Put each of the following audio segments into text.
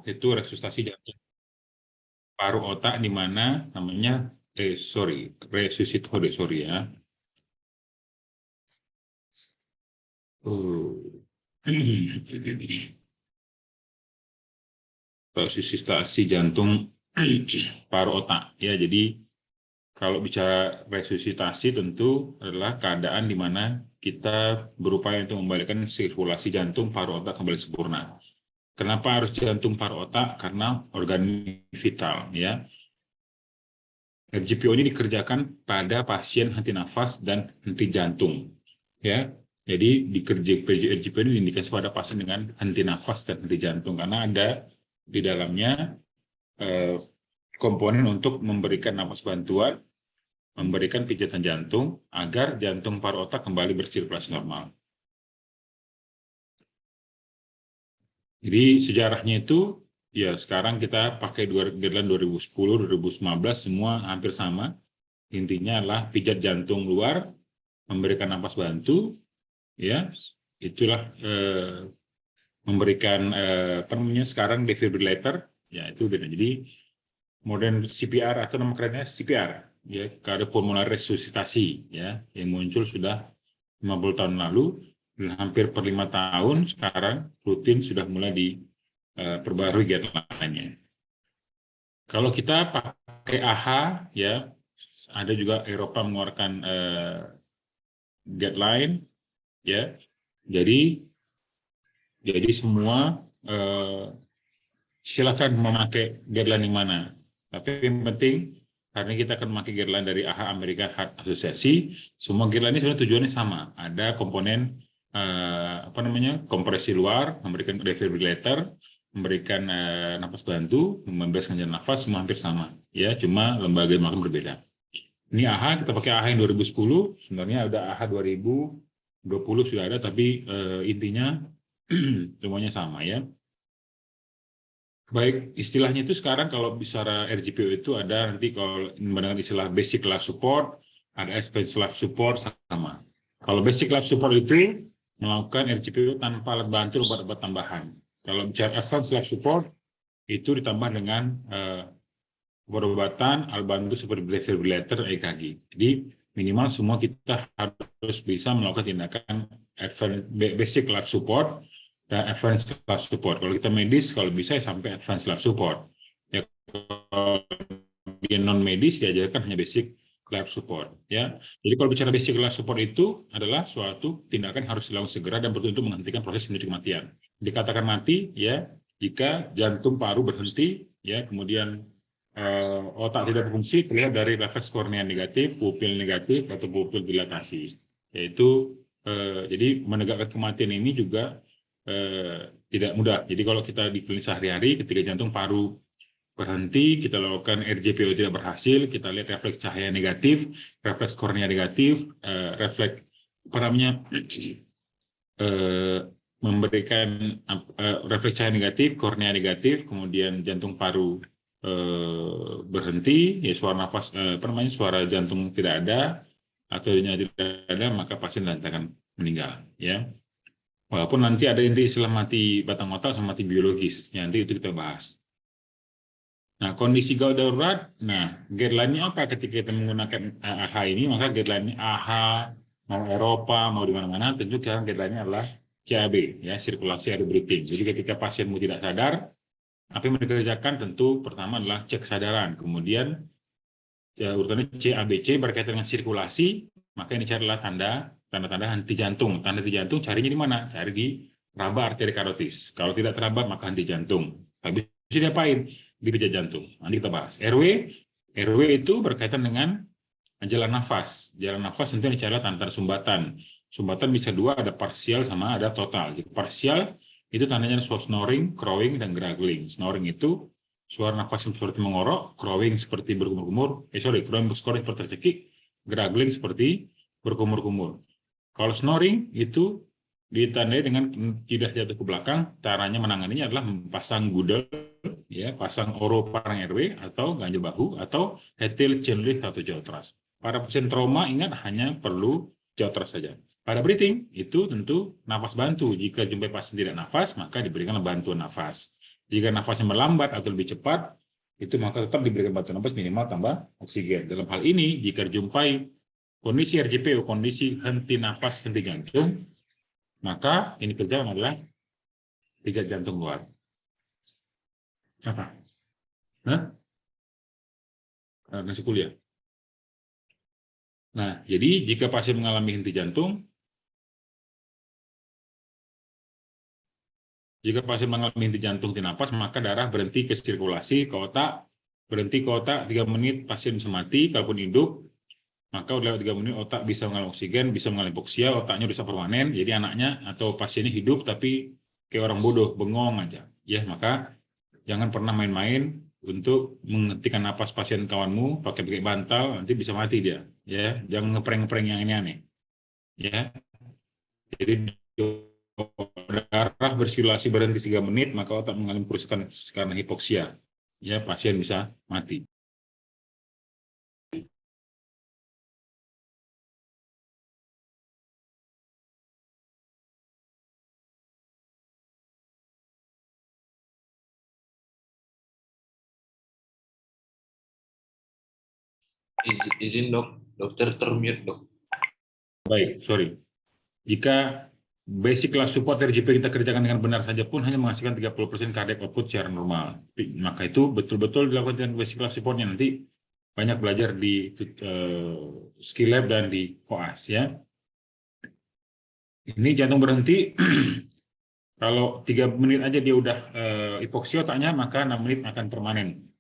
itu resusitasi jantung paru otak di mana namanya resusitasi ya. Resusitasi jantung paru otak ya. Jadi kalau bicara resusitasi tentu adalah keadaan di mana kita berupaya untuk membalikkan sirkulasi jantung paru otak kembali sempurna. Kenapa harus jantung paru otak? Karena organ vital ya. RGPO ini dikerjakan pada pasien henti nafas dan henti jantung ya. Jadi RGPO ini diindikasi pada pasien dengan henti nafas dan henti jantung karena ada di dalamnya komponen untuk memberikan nafas bantuan, memberikan pijatan jantung agar jantung paru otak kembali bersirkulasi normal. Jadi sejarahnya itu ya sekarang kita pakai guideline 2010, 2015 semua hampir sama. Intinya adalah pijat jantung luar, memberikan nafas bantu, ya itulah memberikan apa namanya sekarang defibrillator, ya itu udah. Jadi modern CPR atau nama kerennya CPR, ya kardiopulmonar resusitasi, ya yang muncul sudah 50 tahun lalu. Dan hampir per 5 tahun sekarang rutin sudah mulai diperbarui guideline-nya. Kalau kita pakai AHA, ya ada juga Eropa mengeluarkan guideline, ya. Jadi semua silakan memakai guideline yang mana. Tapi yang penting karena kita akan memakai guideline dari AHA American Heart Association, semua guideline ini sebenarnya tujuannya sama. Ada komponen kompresi luar, memberikan defibrillator, memberikan nafas bantu, membebaskan jalan nafas, semua hampir sama. Ya, cuma lembaga makan berbeda. Ini AHA, kita pakai AHA yang 2010, sebenarnya ada AHA 2020 sudah ada, tapi intinya semuanya sama ya. Baik, istilahnya itu sekarang kalau bicara RGPO itu ada nanti kalau mendengar istilah basic life support, ada advanced life support sama. Kalau basic life support itu melakukan RGPO tanpa alat bantu obat-obat tambahan. Kalau bicara advanced life support itu ditambah dengan obat-obatan alat bantu seperti defibrillator, EKG. Jadi minimal semua kita harus bisa melakukan tindakan basic life support dan advanced life support. Kalau kita medis, kalau bisa sampai advanced life support. Ya, kalau dia non medis diajarkan hanya basic life support. Ya, jadi kalau bicara basic life support itu adalah suatu tindakan harus dilakukan segera dan untuk menghentikan proses menuju kematian. Dikatakan mati ya jika jantung paru berhenti, ya kemudian otak tidak berfungsi terlihat dari refleks kornea negatif, pupil negatif atau pupil dilatasi. Yaitu jadi menegakkan kematian ini juga tidak mudah. Jadi kalau kita di klinis sehari-hari ketika jantung paru berhenti, kita lakukan RGPO tidak berhasil, kita lihat refleks cahaya negatif, refleks kornea negatif, refleks apa namanya memberikan refleks cahaya negatif, kornea negatif, kemudian jantung paru berhenti, ya suara nafas suara jantung tidak ada atau tidak ada, maka pasien akan meninggal, ya. Walaupun nanti ada istilah mati batang otak sama mati biologis, ya, nanti itu kita bahas. Nah, kondisi gawat darurat, nah guideline-nya apa ketika kita menggunakan AHA ini? Maka guideline AHA mau Eropa mau di mana-mana, tentu sekarang guideline-nya adalah CAB, ya sirkulasi adu breathing. Jadi ketika pasienmu tidak sadar, apa yang dikerjakan tentu pertama adalah cek kesadaran, kemudian ya, urutannya CABC berkaitan dengan sirkulasi, maka ini adalah tanda-tanda henti jantung. Tanda henti jantung carinya di mana? Cari di raba arteri karotis. Kalau tidak teraba maka henti jantung. Habis itu diapain? Dipijat jantung. Nanti kita bahas. RW itu berkaitan dengan jalan nafas. Jalan nafas tentu ini adalah tanda sumbatan. Sumbatan bisa dua, ada parsial sama ada total. Jadi parsial itu tandanya snoring, crowing, dan gargling. Snoring itu suara nafas seperti mengorok, crowing seperti berkumur-kumur, crowing seperti tercekik, gargling seperti berkumur-kumur. Kalau snoring itu ditandai dengan tidak jatuh ke belakang, caranya menanganinya adalah pasang gudel, ya, pasang oroparang RW atau ganjil bahu atau hetil chain lift atau jaw truss. Para pasien trauma ingat hanya perlu jaw truss saja. Pada breathing itu tentu nafas bantu. Jika jumpai pasien tidak nafas, maka diberikan bantuan nafas. Jika nafasnya melambat atau lebih cepat, itu maka tetap diberikan bantuan nafas minimal tambah oksigen. Dalam hal ini, jika dijumpai kondisi RJP, kondisi henti nafas, henti jantung, maka ini kerja adalah pijat jantung luar. Apa? Masih kuliah. Nah, jadi jika pasien mengalami henti jantung, henti nafas, maka darah berhenti ke sirkulasi ke otak, berhenti ke otak 3 menit, pasien bisa mati. Kalaupun hidup, maka udah 3 menit otak bisa mengalami oksigen, bisa mengalami hipoksia, otaknya rusak permanen, jadi anaknya atau pasiennya hidup tapi kayak orang bodoh, bengong aja. Ya, maka jangan pernah main-main untuk menghentikan napas pasien kawanmu pakai bantal, nanti bisa mati dia. Ya, jangan ngeprank-ngeprank yang ini aneh. Ya, jadi darah bersirkulasi berhenti 3 menit, maka otak mengalami kerusakan karena hipoksia. Ya, pasien bisa mati. Izin dok, dokter termute dok. Baik, sorry. Jika basic life support RJP kita kerjakan dengan benar saja pun hanya menghasilkan 30% cardiac output secara normal. Maka itu betul-betul dilakukan dengan basic life supportnya. Nanti banyak belajar di skill lab dan di koas ya. Ini jantung berhenti. Kalau 3 menit aja dia udah hipoksia otaknya, maka 6 menit akan permanen.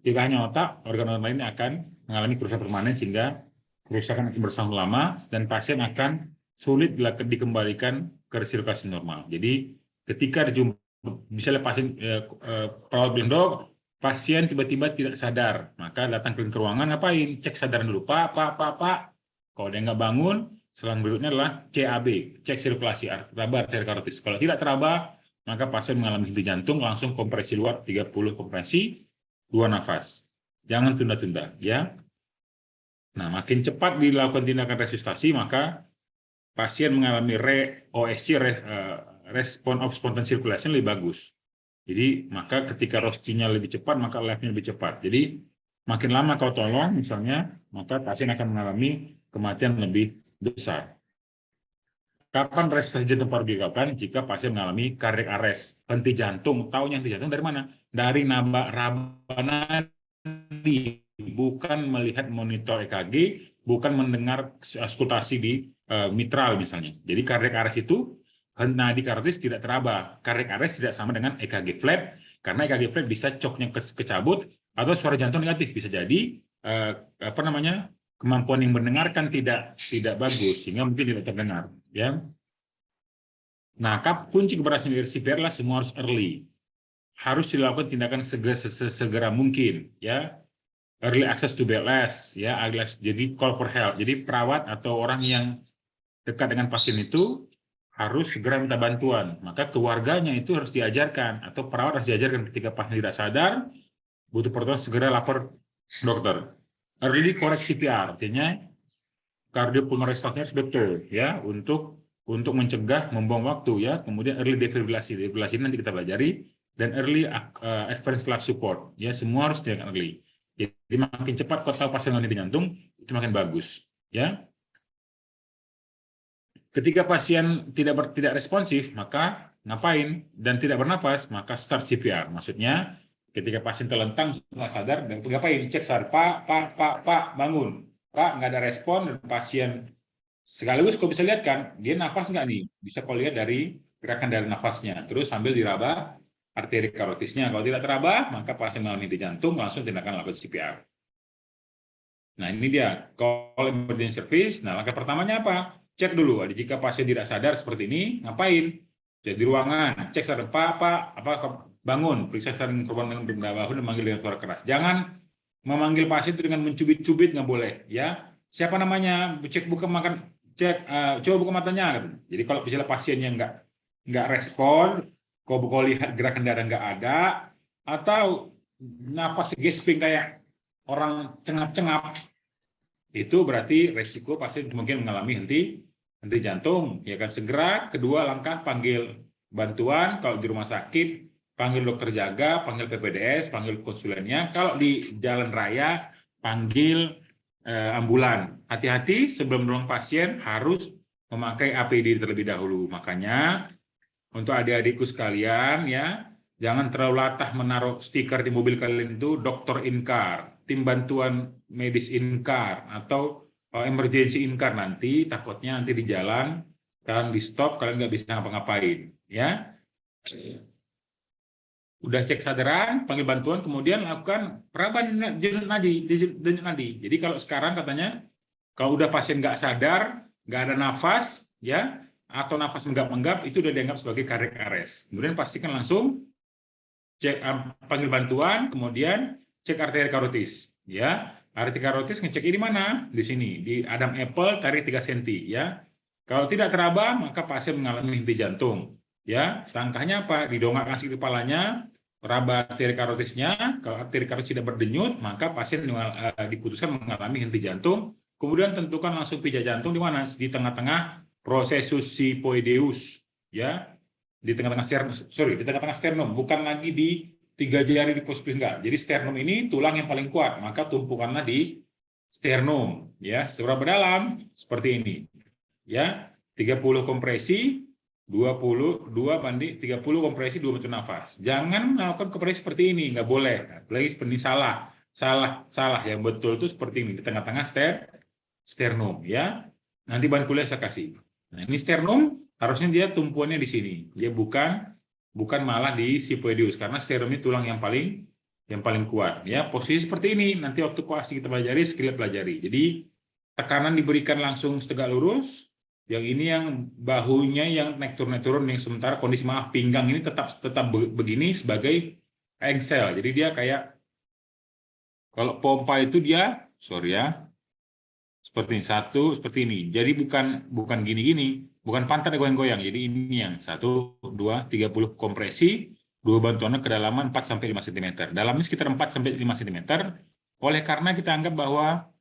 Tidak hanya otak, organ-organ lainnya akan mengalami kerusakan permanen sehingga kerusakan akan bersama lama dan pasien akan sulit dikembalikan ke sirkulasi normal. Jadi ketika misalnya pasien perawat bilang, dok, pasien tiba-tiba tidak sadar, maka datang ke ruangan, ngapain? Cek sadaran dulu, Pak. Kalau dia nggak bangun, selang berikutnya adalah CAB, cek sirkulasi, teraba arteri karotis. Kalau tidak teraba, maka pasien mengalami henti jantung, langsung kompresi luar 30 kompresi, 2 nafas. Jangan tunda-tunda, ya. Nah, makin cepat dilakukan tindakan resusitasi, maka pasien mengalami OSC, respon of spontan circulation, lebih bagus. Jadi, maka ketika ROSC-nya lebih cepat, maka life-nya lebih cepat. Jadi, makin lama kau tolong, misalnya, maka pasien akan mengalami kematian lebih besar. Kapan resusitasi jantung baru dilakukan? Jika pasien mengalami cardiac arrest, henti jantung. Taunya henti jantung dari mana? Dari raba bukan melihat monitor EKG, bukan mendengar auskultasi di mitral misalnya. Jadi cardiac arrest itu nadi karotis tidak teraba. Cardiac arrest tidak sama dengan EKG flat, karena EKG flat bisa coknya kecabut atau suara jantung negatif. Bisa jadi kemampuan yang mendengarkan tidak bagus sehingga mungkin tidak terdengar. Ya. Nah, kunci keberhasilan dari CPR adalah semua harus early. Harus dilakukan tindakan segera mungkin, ya. Early access to BLS, ya. Jadi call for help. Jadi perawat atau orang yang dekat dengan pasien itu harus segera minta bantuan. Maka keluarganya itu harus diajarkan atau perawat harus diajarkan ketika pasien tidak sadar, butuh pertolongan, segera lapor dokter. Early correct CPR, artinya cardiopulmonary stop-nya harus betul, ya, untuk mencegah membuang waktu, ya. Kemudian early defibrilasi nanti kita pelajari, dan early advanced life support, ya, semua harus dilakukan early. Jadi makin cepat kau tahu pasien henti jantung, itu makin bagus, ya. Ketika pasien tidak responsif, maka ngapain? Dan tidak bernafas, maka start CPR. Maksudnya ketika pasien terlentang nggak sadar, dan ngapain? Cek sadar, Pak, bangun. Pak, nggak ada respon, dan pasien sekaligus kau bisa lihat kan, dia nafas nggak nih? Bisa kau lihat dari gerakan dari nafasnya. Terus sambil diraba arteri karotisnya. Kalau tidak teraba, maka pasien mengalami henti jantung, langsung tindakan lakukan CPR. Nah, ini dia call emergency service. Nah, langkah pertamanya apa? Cek dulu. Jika pasien tidak sadar seperti ini, ngapain? Jadi di ruangan, cek sadar, Pak, bangun, periksa sadar korban dengan benda bahu dan manggil dengan suara keras. Jangan memanggil pasien itu dengan mencubit-cubit, nggak boleh, ya. Siapa namanya? Cek buka makan, coba buka matanya. Jadi kalau misalnya pasiennya nggak respon, kau lihat gerakan darah nggak ada, atau nafas gasping kayak orang cengap-cengap, itu berarti resiko pasien mungkin mengalami henti jantung, ya kan. Segera kedua langkah panggil bantuan. Kalau di rumah sakit, panggil dokter jaga, panggil PPDS, panggil konsulennya. Kalau di jalan raya, panggil ambulan. Hati-hati sebelum menolong pasien harus memakai APD terlebih dahulu. Makanya untuk adik-adikku sekalian ya, jangan terlalu latah menaruh stiker di mobil kalian itu dokter in-car, tim bantuan medis in-car, atau emergency in-car. Nanti takutnya nanti di jalan kalian di stop, kalian nggak bisa ngapa-ngapain ya. Udah cek sadaran, panggil bantuan, kemudian lakukan perabahan denyut nadi. Jadi kalau sekarang katanya kalau udah pasien nggak sadar, nggak ada nafas ya, atau nafas menggap-menggap, itu udah dianggap sebagai cardiac arrest. Kemudian pastikan langsung cek, panggil bantuan, kemudian cek arteri karotis ya. Arteri karotis ngecek di mana? Di sini, di Adam Apple, tarik 3 cm ya. Kalau tidak teraba, maka pasien mengalami henti jantung ya. Langkahnya apa? Didongak kasih kepalanya, raba arteri karotisnya. Kalau arteri karotis tidak berdenyut, maka pasien diputuskan mengalami henti jantung. Kemudian tentukan langsung pijat jantung di mana? Di tengah-tengah processus sifoideus ya. Di tengah-tengah sternum, bukan lagi di 3 jari di posisi enggak. Jadi sternum ini tulang yang paling kuat, maka tumpukanlah di sternum ya. Seberapa dalam? Seperti ini. Ya, 30 kompresi, 22 banding 30 kompresi, 2 bentuk nafas. Jangan melakukan kompresi seperti ini, nggak boleh. Lagi seperti salah. Yang betul itu seperti ini, di tengah-tengah sternum ya. Nanti bahan kuliah saya kasih. Nah, ini sternum, harusnya dia tumpuannya di sini. Dia bukan malah di sifoideus, karena sternum ini tulang yang paling kuat ya. Posisi seperti ini nanti waktu koas kita pelajari, skill pelajari. Jadi tekanan diberikan langsung tegak lurus. Yang ini yang bahunya yang naik turun, yang sementara kondisi pinggang ini tetap begini sebagai engsel. Jadi dia kayak kalau pompa itu dia, seperti ini, seperti ini. Jadi bukan gini-gini, bukan pantat goyang-goyang. Jadi ini yang 1, 2, 30 kompresi, 2 bantuannya kedalaman 4-5 cm. Dalamnya sekitar 4-5 cm. Oleh karena kita anggap bahwa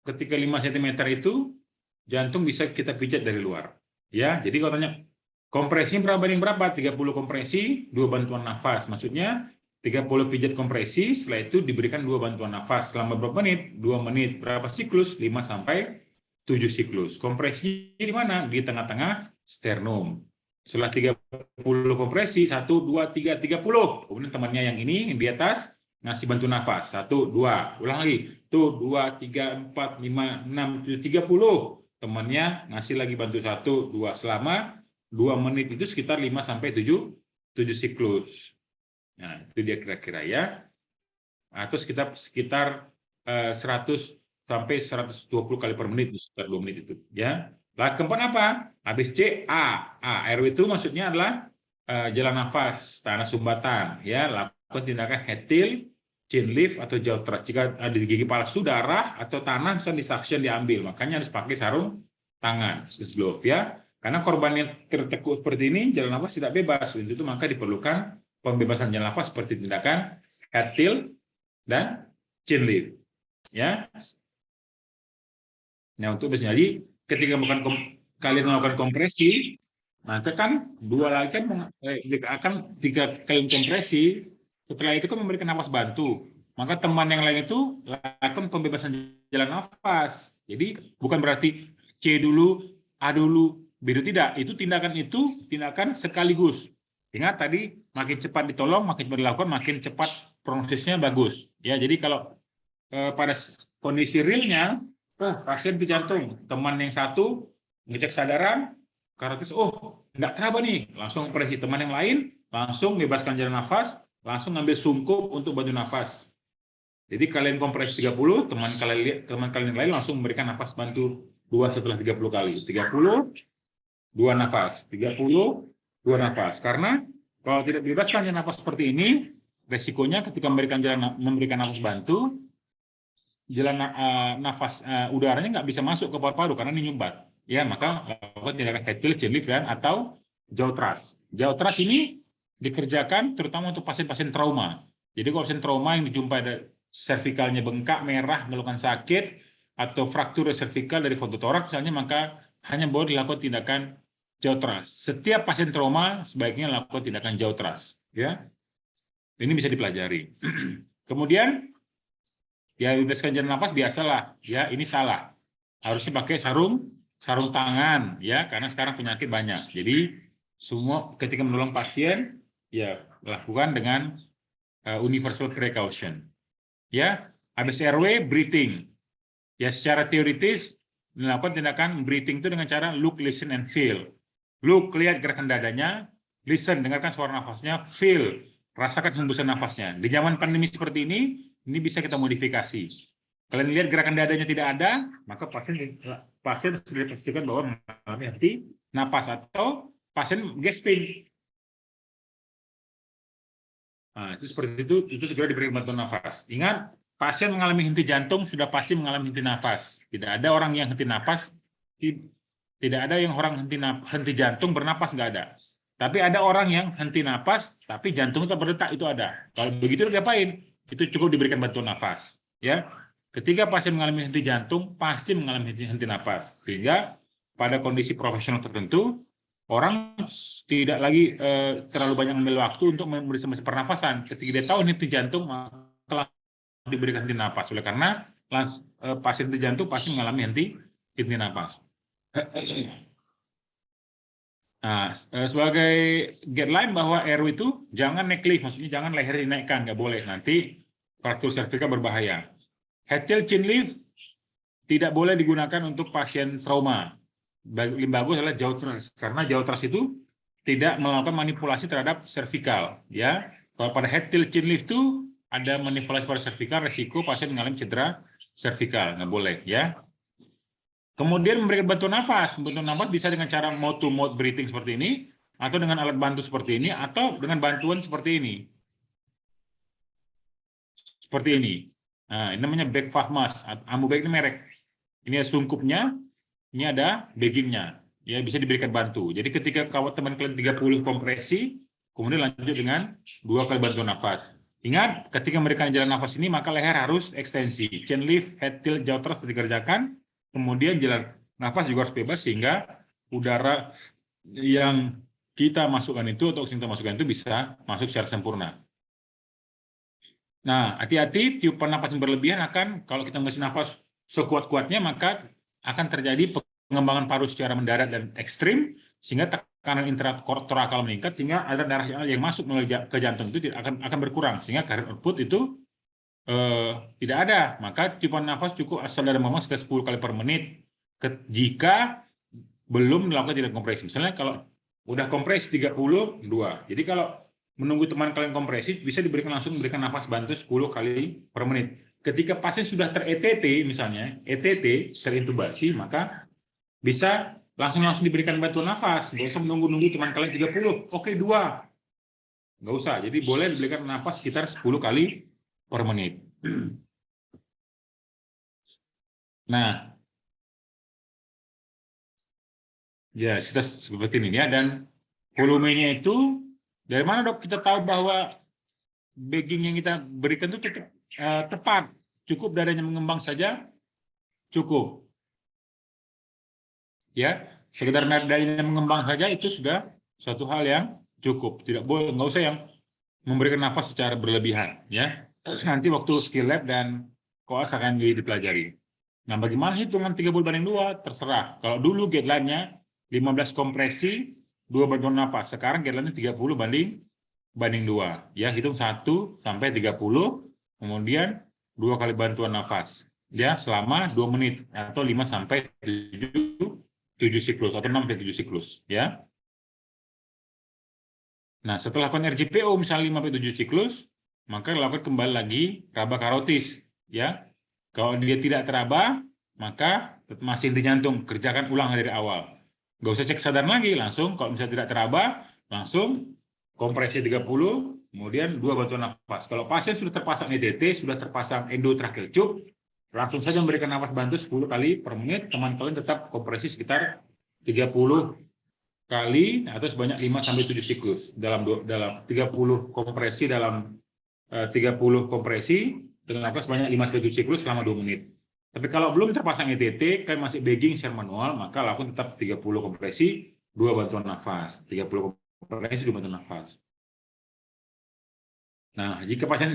ketika 5 cm itu jantung bisa kita pijat dari luar. Ya, jadi kalau tanya kompresi berapa banding berapa? 30 kompresi, 2 bantuan nafas. Maksudnya 30 pijat kompresi, setelah itu diberikan 2 bantuan nafas. Selama berapa menit? 2 menit. Berapa siklus? 5-7 siklus. Kompresinya di mana? Di tengah-tengah sternum. Setelah 30 kompresi, 1, 2, 3, 30. Kemudian temannya yang ini, yang di atas, ngasih bantu nafas. 1, 2. Ulang lagi. Tuh, 2, 3, 4, 5, 6, 7, 30. Temannya ngasih lagi bantu 1, 2. Selama 2 menit itu sekitar 5-7 siklus. Nah, itu dia kira-kira ya. Atau sekitar 100 sampai 120 kali per menit, sekitar 2 menit itu. Ya. Lah keempat apa? Habis C, A. RW itu maksudnya adalah jalan nafas, tanah sumbatan. Ya, lakukan tindakan hetil, chin lift atau jaw thrust. Jika ada di gigi palsu, darah atau tanah bisa disuction diambil. Makanya harus pakai sarung tangan, glove ya. Karena korban yang tertekuk seperti ini, jalan nafas tidak bebas. Untuk itu maka diperlukan pembebasan jalan nafas seperti tindakan hetil dan chin lift. Ya. Nah, untuk jadi ketika kalian melakukan kompresi, maka kan 2 lagi kan akan 3 kali kompresi. Setelah itu kan memberikan nafas bantu. Maka teman yang lain itu lakukan pembebasan jalan nafas. Jadi bukan berarti C dulu, A dulu, B dulu, tidak. Itu tindakan sekaligus. Ingat tadi makin cepat ditolong, makin cepat dilakukan, makin cepat prosesnya bagus. Ya, jadi kalau pada kondisi realnya, pasien jantung, teman yang satu ngecek sadaran, karotis, nggak teraba nih, langsung operasi. Teman yang lain langsung bebaskan jalan nafas, langsung ngambil sungkup untuk bantu nafas. Jadi kalian kompres 30, teman kalian yang lain langsung memberikan nafas bantu 2 setelah 30 kali. 30, 2 nafas. 30, 2 nafas. Karena kalau tidak bebaskan jalan nafas seperti ini, resikonya ketika memberikan nafas bantu, jalan nafas udaranya nggak bisa masuk ke paru-paru karena ini nyumbat. Ya, maka lakukan tindakan hetil, chin lift, atau jaw thrust. Jaw thrust ini dikerjakan terutama untuk pasien-pasien trauma. Jadi kalau pasien trauma yang dijumpai ada cervicalnya bengkak, merah, mengeluhkan sakit, atau fraktur cervical dari fontotoraks misalnya, maka hanya boleh dilakukan tindakan jaw thrust. Setiap pasien trauma sebaiknya lakukan tindakan jaw thrust. Ya, ini bisa dipelajari. Kemudian, ya bebaskan jalan nafas biasalah. Ya, ini salah. Harusnya pakai sarung tangan, ya, karena sekarang penyakit banyak. Jadi semua ketika menolong pasien, ya lakukan dengan universal precaution. Ya, habis airway, breathing. Ya, secara teoritis melakukan tindakan breathing itu dengan cara look, listen, and feel. Look, lihat gerakan dadanya, listen, dengarkan suara nafasnya, feel, rasakan hembusan nafasnya. Di zaman pandemi seperti ini bisa kita modifikasi. Kalian lihat gerakan dadanya tidak ada, maka pasien sudah dipastikan bahwa mengalami henti napas atau pasien gasping. Nah, itu seperti itu segera diberi bantuan nafas. Ingat, pasien mengalami henti jantung sudah pasti mengalami henti nafas. Tidak ada orang yang henti nafas, tidak ada yang orang henti jantung bernapas, nggak ada. Tapi ada orang yang henti napas, tapi jantung tetap berdetak, itu ada. Kalau begitu diapain? Itu cukup diberikan bantuan nafas. Ya, ketika pasien mengalami henti jantung, pasti mengalami henti napas. Sehingga pada kondisi profesional tertentu, orang tidak lagi terlalu banyak mengambil waktu untuk memeriksa pernafasan. Ketika dia tahu henti jantung, maka diberikan henti napas. Oleh karena pasien henti jantung pasti mengalami henti napas. Nah, sebagai guideline bahwa airway itu jangan neck lift, maksudnya jangan leher dinaikkan, nggak boleh. Nanti fraktur cervical berbahaya. Head tilt chin lift tidak boleh digunakan untuk pasien trauma. Lebih bagus adalah jaw thrust, karena jaw thrust itu tidak melakukan manipulasi terhadap cervical. Ya, kalau pada head tilt chin lift itu ada manipulasi pada cervical, resiko pasien mengalami cedera cervical, nggak boleh. Ya. Kemudian memberikan bantuan nafas. Bantuan nafas bisa dengan cara mouth to mouth breathing seperti ini, atau dengan alat bantu seperti ini, atau dengan bantuan seperti ini. Seperti ini. Nah, ini namanya back mask. Ambu-back ini merek. Ini ada sungkupnya, ini ada baggingnya. Ya, bisa diberikan bantu. Jadi ketika teman kalian 30 kompresi, kemudian lanjut dengan 2 kali bantuan nafas. Ingat, ketika memberikan jalan nafas ini, maka leher harus ekstensi. Chin lift, head tilt, jaw thrust dikerjakan. Kemudian jalan nafas juga harus bebas sehingga udara yang kita masukkan itu atau oksigen kita masukkan itu bisa masuk secara sempurna. Nah, hati-hati tiupan nafas yang berlebihan akan, kalau kita ngasih nafas sekuat-kuatnya, maka akan terjadi pengembangan paru secara mendarat dan ekstrim, sehingga tekanan intratorakal meningkat, sehingga aliran darah yang masuk melalui ke jantung itu akan berkurang, sehingga current output itu tidak ada. Maka tiupan nafas cukup asal dari mama sekitar 10 kali per menit jika belum melakukan tindakan kompresi. Misalnya kalau udah kompresi 32. Jadi kalau menunggu teman kalian kompresi, bisa langsung memberikan nafas bantu 10 kali per menit. Ketika pasien sudah ter-ETT, misalnya ETT, terintubasi, maka bisa langsung diberikan bantuan nafas. Nggak usah menunggu teman kalian 30. Oke, 2. Nggak usah. Jadi boleh diberikan nafas sekitar 10 kali per menit. Nah, ya sudah seperti ini ya. Dan volumenya itu dari mana dok kita tahu bahwa bagging yang kita berikan itu tepat? Cukup dadanya mengembang saja, cukup. Ya, sekedar dadanya mengembang saja itu sudah suatu hal yang cukup. Tidak boleh, nggak usah yang memberikan nafas secara berlebihan. Ya, nanti waktu skill lab dan koas akan dipelajari. Nah, bagaimana hitungan 30/2? Terserah. Kalau dulu guideline-nya 15 kompresi, 2 bantuan nafas. Sekarang guideline-nya 30/2. Ya, hitung 1 sampai 30, kemudian 2 kali bantuan nafas. Ya, selama 2 menit atau 5 sampai 7 siklus atau 6 sampai 7 siklus, ya. Nah, setelah lakukan RJPO misalnya 5 sampai 7 siklus, maka lakukan kembali lagi raba karotis, ya. Kalau dia tidak teraba, maka masih henti jantung, kerjakan ulang dari awal. Nggak usah cek sadar lagi, langsung kalau misalnya tidak teraba, langsung kompresi 30, kemudian 2 bantuan nafas. Kalau pasien sudah terpasang EDT, sudah terpasang endotracheal tube, langsung saja memberikan nafas bantu 10 kali per menit, teman kalian tetap kompresi sekitar 30 kali atau sebanyak 5 sampai 7 siklus dalam 30 kompresi dalam 30 kompresi dengan nafas sebanyak 5 sampai 7 siklus selama 2 menit. Tapi kalau belum terpasang ETT, kalian masih bagging secara manual, maka lakukan tetap 30 kompresi 2 bantuan nafas, 30 kompresi 2 bantuan nafas. Nah, jika pasien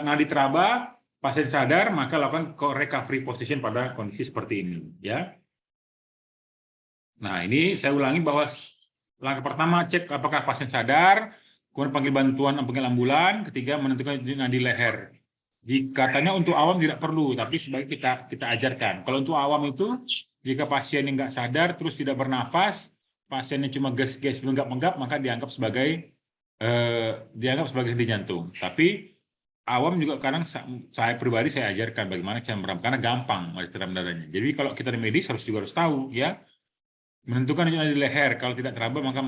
nadi teraba, pasien sadar, maka lakukan recovery position pada kondisi seperti ini, ya. Nah, ini saya ulangi bahwa langkah pertama cek apakah pasien sadar, kemudian panggil bantuan, panggil ambulan, ketiga menentukan nadi leher. Katanya untuk awam tidak perlu, tapi sebaiknya kita ajarkan. Kalau untuk awam itu, jika pasien yang nggak sadar terus tidak bernafas, pasiennya cuma gas-gas menggap-menggap, maka dianggap sebagai henti jantung. Tapi awam juga kadang saya pribadi saya ajarkan bagaimana cara meram, karena gampang meram dadanya. Jadi kalau kita di medis harus tahu, ya, menentukan di leher. Kalau tidak teraba maka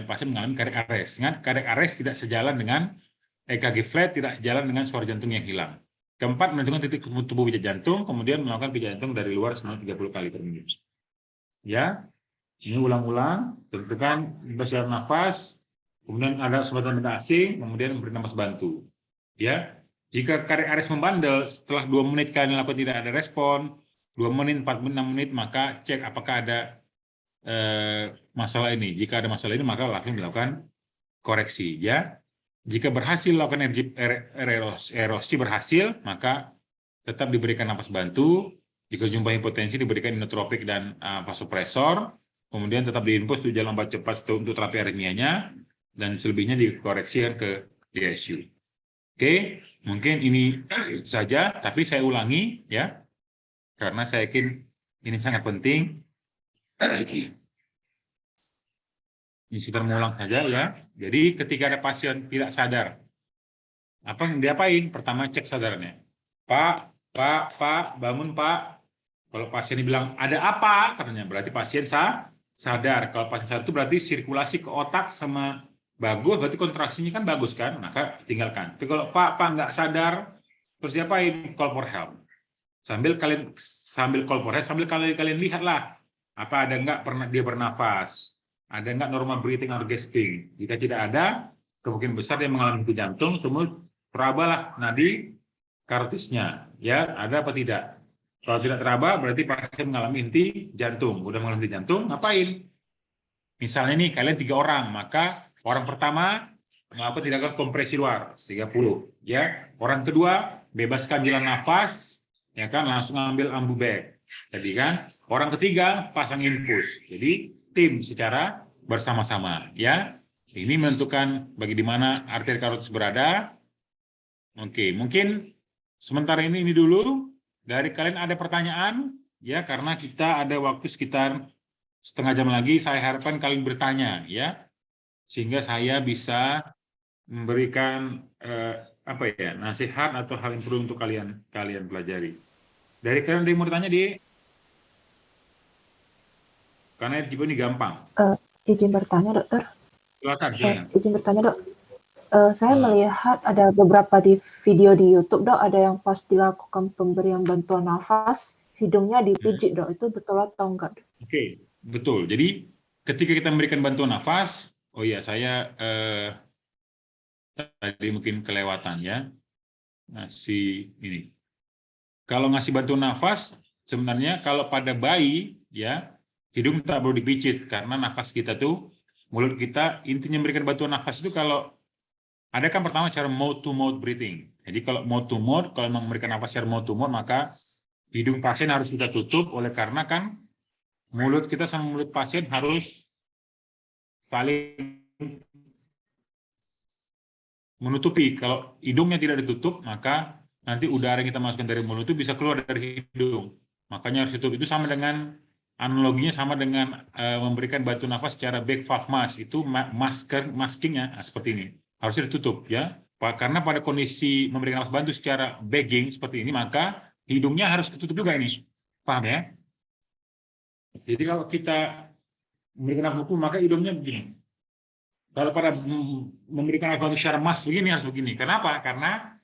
pasien mengalami cardiac arrest. Ingat, cardiac arrest tidak sejalan dengan EKG flat, tidak sejalan dengan suara jantung yang hilang. Keempat, menentukan titik tubuh pijat jantung, kemudian melakukan pijat jantung dari luar selama 30 kali per menit. Ya, ini ulang-ulang, tentukan berdasarkan nafas, kemudian ada obat benda asing, kemudian memberi nafas bantu. Ya, jika cardiac arrest membandel setelah 2 menit kalian lakukan tidak ada respon, 2 menit, 4 menit, 6 menit, maka cek apakah ada masalah ini. Jika ada masalah ini, maka langsung dilakukan koreksi. Ya, jika berhasil lakukan erosi berhasil, maka tetap diberikan nafas bantu. Jika jumpa hipotensi diberikan inotropik dan vasopresor. Kemudian tetap diinfus untuk jalan obat cepat untuk terapi aritmianya, dan selebihnya dikoreksikan ke ICU. Oke, mungkin ini saja, tapi saya ulangi, ya, karena saya yakin ini sangat penting. Ini sudah mengulang saja, ya. Jadi ketika ada pasien tidak sadar, apa yang diapain? Pertama, cek sadarnya. Pak, bangun Pak. Kalau pasien bilang ada apa, katanya berarti pasien sadar. Kalau pasien sadar itu berarti sirkulasi ke otak sama bagus, berarti kontraksinya kan bagus kan, maka tinggalkan. Tapi kalau Pak nggak sadar, terus diapain? Call for help. Sambil call for help, sambil kalian lihatlah apa ada nggak pernah dia bernafas, ada nggak normal breathing atau gasping. Jika tidak ada, kemungkinan besar dia mengalami henti jantung, semua terabalah nadi karotisnya, ya, ada apa tidak. Kalau tidak teraba, berarti pasien mengalami henti jantung. Udah mengalami henti jantung, ngapain? Misalnya nih, kalian 3 orang, maka orang pertama melakukan tindakan kompresi luar, 30. Ya. Orang kedua, bebaskan jalan nafas, ya kan, langsung ambil ambu bag. Jadi kan, orang ketiga pasang infus. Jadi tim secara bersama-sama, ya. Ini menentukan bagi mana arteri karotis berada. Oke, mungkin sementara ini dulu. Dari kalian ada pertanyaan, ya, karena kita ada waktu sekitar setengah jam lagi. Saya harapkan kalian bertanya, ya, sehingga saya bisa memberikan nasihat atau hal yang perlu untuk kalian pelajari. Dari kalian ada yang mau bertanya, di? Karena juga ini gampang. Izin bertanya, dokter. Silakan. Izin bertanya, dok. Saya melihat ada beberapa di video di YouTube, dok, ada yang pas dilakukan pemberian bantuan nafas, hidungnya dipijit, dok. Itu betul atau enggak, dok? Oke, betul. Jadi ketika kita memberikan bantuan nafas, oh iya, saya tadi mungkin kelewatan, ya. Ngasih ini. Kalau ngasih bantuan nafas, sebenarnya kalau pada bayi, ya, hidung tak perlu dipijit, karena nafas kita tuh, mulut kita, intinya memberikan bantuan nafas itu kalau ada kan pertama cara mouth to mouth breathing. Jadi kalau mouth to mouth, kalau memang memberikan nafas secara mouth to mouth, maka hidung pasien harus kita tutup, oleh karena kan mulut kita sama mulut pasien harus saling menutupi. Kalau hidungnya tidak ditutup, maka nanti udara yang kita masukkan dari mulut itu bisa keluar dari hidung. Makanya harus ditutup. Itu sama dengan, analoginya sama dengan memberikan bantuan nafas secara back valve mask. Itu maskingnya seperti ini. Harusnya ditutup, ya. Karena pada kondisi memberikan nafas bantu secara bagging seperti ini, maka hidungnya harus ditutup juga ini. Paham, ya? Jadi kalau kita memberikan nafas bantu, maka hidungnya begini. Kalau pada memberikan nafas bantu secara mask begini, harus begini. Kenapa? Karena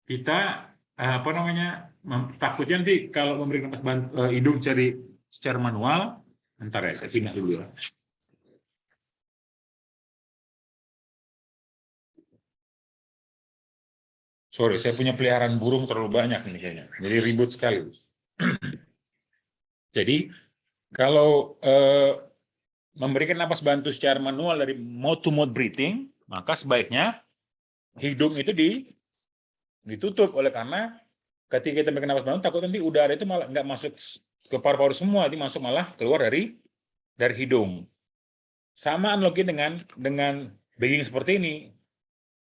kita takutnya nanti kalau memberikan nafas bantu hidung secara manual, bentar ya, saya pindah dulu ya. Sorry, saya punya peliharaan burung terlalu banyak ini kayaknya. Jadi ribut sekali. Jadi kalau memberikan napas bantu secara manual dari mode to mode breathing, maka sebaiknya hidung itu ditutup, oleh karena ketika kita memberikan napas bantu, takut nanti udara itu malah nggak masuk ke paru-paru semua, nanti masuk malah keluar dari hidung. Sama analogi dengan bagging seperti ini.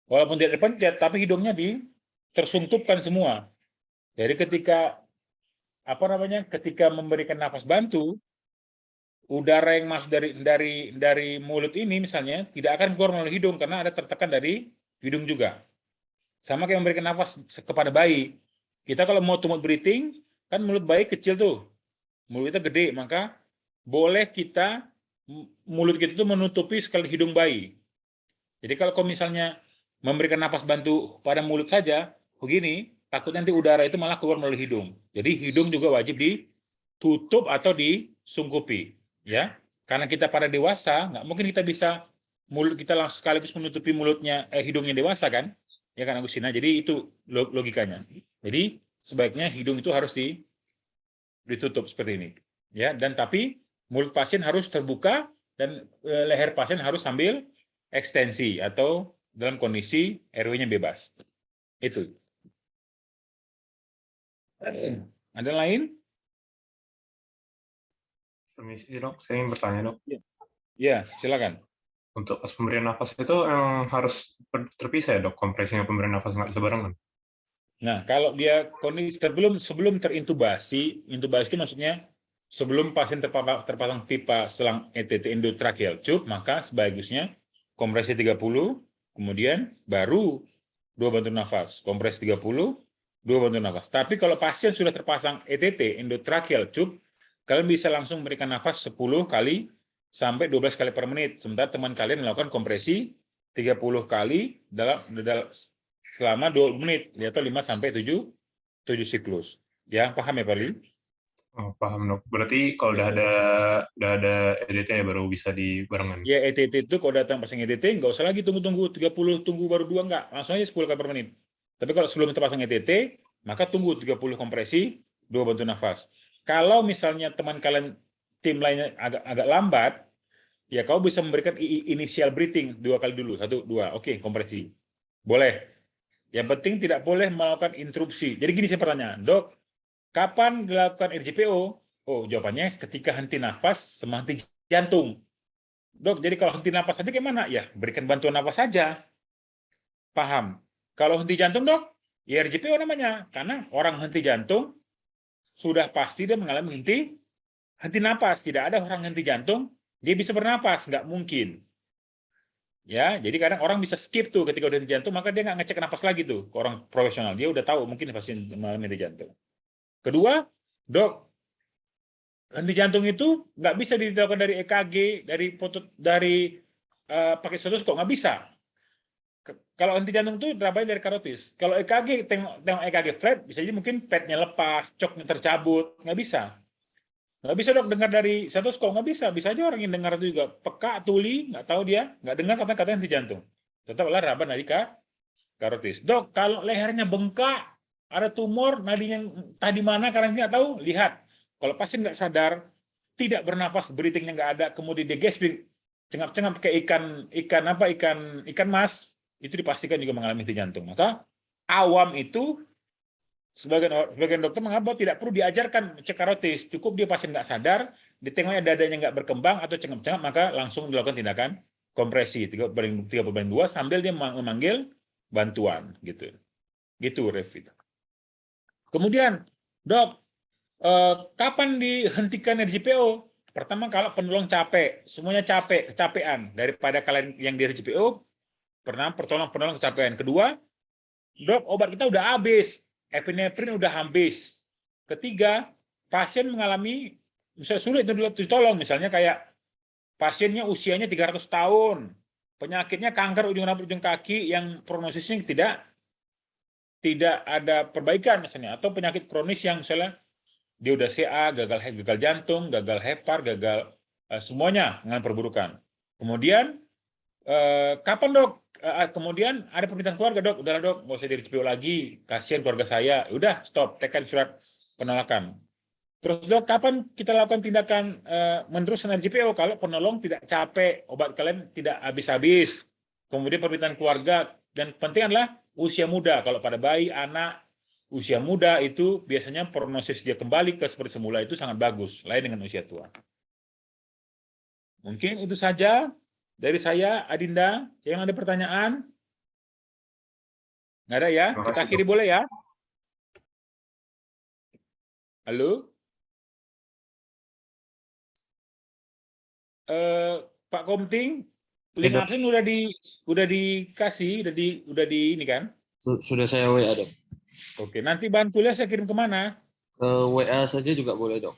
Walaupun tidak dipencet, tapi hidungnya tersungkupkan semua. Jadi ketika ketika memberikan nafas bantu, udara yang masuk dari mulut ini misalnya tidak akan keluar melalui hidung karena ada tertekan dari hidung juga. Sama kayak memberikan nafas kepada bayi. Kita kalau mau to mouth breathing, kan mulut bayi kecil tuh. Mulut kita gede, maka boleh mulut kita itu menutupi sekali hidung bayi. Jadi kalau misalnya memberikan nafas bantu pada mulut saja, begini, takut nanti udara itu malah keluar melalui hidung. Jadi hidung juga wajib ditutup atau disungkupi, ya. Karena kita pada dewasa, nggak mungkin kita bisa mulut kita langsung sekaligus menutupi hidungnya dewasa kan? Ya kan Agustina. Jadi itu logikanya. Jadi sebaiknya hidung itu harus ditutup seperti ini, ya. Dan tapi mulut pasien harus terbuka dan leher pasien harus sambil ekstensi atau dalam kondisi airway-nya bebas. Itu. Ada lain? Permisi dok, saya ingin bertanya dok. Ya, silakan. Untuk pas pemberian nafas itu yang harus terpisah ya dok, kompresinya pemberian nafas nggak bisa barengan. Nah, kalau dia kondisi sebelum terintubasi, intubasi itu maksudnya sebelum pasien terpasang pipa selang ETT endotracheal tube, maka sebagusnya kompresi 30, kemudian baru 2 bantu nafas. Kompresi 30, 2 bantu nafas. Tapi kalau pasien sudah terpasang ETT endotracheal tube, kalian bisa langsung memberikan nafas 10 kali sampai 12 kali per menit. Sementara teman kalian melakukan kompresi 30 kali selama 2 menit, atau 5 sampai 7 siklus. Ya, paham ya, Pali? Oh, paham dok. Berarti kalau udah ada EDT ya baru bisa dibarengan. Ya, ETT itu kalau datang pasang ETT nggak usah lagi tunggu 30, tunggu baru 2, nggak. Langsung aja 10 kali per menit. Tapi kalau sebelum kita pasang ETT, maka tunggu 30 kompresi, 2 bantu nafas. Kalau misalnya teman kalian tim lainnya agak lambat, ya kau bisa memberikan initial breathing 2 kali dulu, 1, 2. Oke, kompresi. Boleh. Yang penting tidak boleh melakukan interupsi. Jadi gini saya pertanyaan, dok, kapan dilakukan RJPO? Oh, jawabannya ketika henti nafas sama henti jantung. Dok, jadi kalau henti nafas saja gimana? Ya, berikan bantuan nafas saja. Paham? Kalau henti jantung, dok, ya RJPO namanya. Karena orang henti jantung, sudah pasti dia mengalami henti nafas. Tidak ada orang henti jantung, dia bisa bernapas. Nggak mungkin. Ya, jadi kadang orang bisa skip tuh ketika udah henti jantung, maka dia nggak ngecek napas lagi tuh ke orang profesional. Dia udah tahu mungkin pasien mengalami henti jantung. Kedua, dok, henti jantung itu nggak bisa dilakukan dari EKG, dari pakai stetoskop, nggak bisa. Kalau henti jantung itu dirapain dari karotis. Kalau EKG, tengok EKG flat, bisa jadi mungkin padnya lepas, coknya tercabut, nggak bisa. Nggak bisa dok dengar dari stetoskop, nggak bisa. Bisa aja orang yang dengar itu juga peka, tuli, nggak tahu dia, nggak dengar katanya henti jantung. Tetaplah raba nadi karotis. Dok, kalau lehernya bengkak, ada tumor, nadinya tadi mana karena nggak tahu, lihat. Kalau pasien nggak sadar, tidak bernafas, breathingnya nggak ada, kemudian dia gasping, cengap-cengap kayak ikan mas, itu dipastikan juga mengalami henti jantung. Maka awam itu sebagian dokter menganggap tidak perlu diajarkan cek karotis, cukup dia pasien nggak sadar, ditengoknya dadanya nggak berkembang atau cengap-cengap, maka langsung dilakukan tindakan kompresi 30/2 sambil dia memanggil bantuan gitu. Gitu, Revi. Kemudian, dok, kapan dihentikan RJPO? Pertama, kalau penolong capek, semuanya capek, kecapean daripada kalian yang di RJPO. Pertama, penolong kecapean. Kedua, dok, obat kita udah habis, epinefrin udah habis. Ketiga, pasien mengalami misalnya sulit ditolong, misalnya kayak pasiennya usianya 300 tahun, penyakitnya kanker ujung rambut, ujung kaki yang prognosisnya tidak ada perbaikan misalnya, atau penyakit kronis yang misalnya dia udah CA, gagal jantung, gagal hepar, gagal semuanya dengan perburukan. Kemudian kapan dok? Kemudian ada permintaan keluarga, dok, udahlah dok, nggak usah di RJPO lagi, kasihan keluarga saya. Udah stop, tekan surat penolakan. Terus dok, kapan kita lakukan tindakan menerus standar JPO kalau penolong tidak capek, obat kalian tidak habis-habis, kemudian permintaan keluarga, dan penting adalah usia muda. Kalau pada bayi, anak, usia muda itu biasanya prognosis dia kembali ke seperti semula itu sangat bagus, lain dengan usia tua. Mungkin itu saja dari saya, Adinda. Yang ada pertanyaan? Nggak ada ya? Terima Kita kasih, akhiri Dok. boleh ya? Halo? Pak Komting, link Dok. absen udah dikasih, udah di ini kan? Sudah saya WA, Dok. Oke, nanti bahan kuliah saya kirim kemana? Ke WA saja juga boleh, Dok.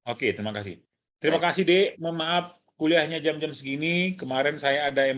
Oke, terima kasih. Terima kasih, Dek. Mohon maaf kuliahnya jam-jam segini. Kemarin saya ada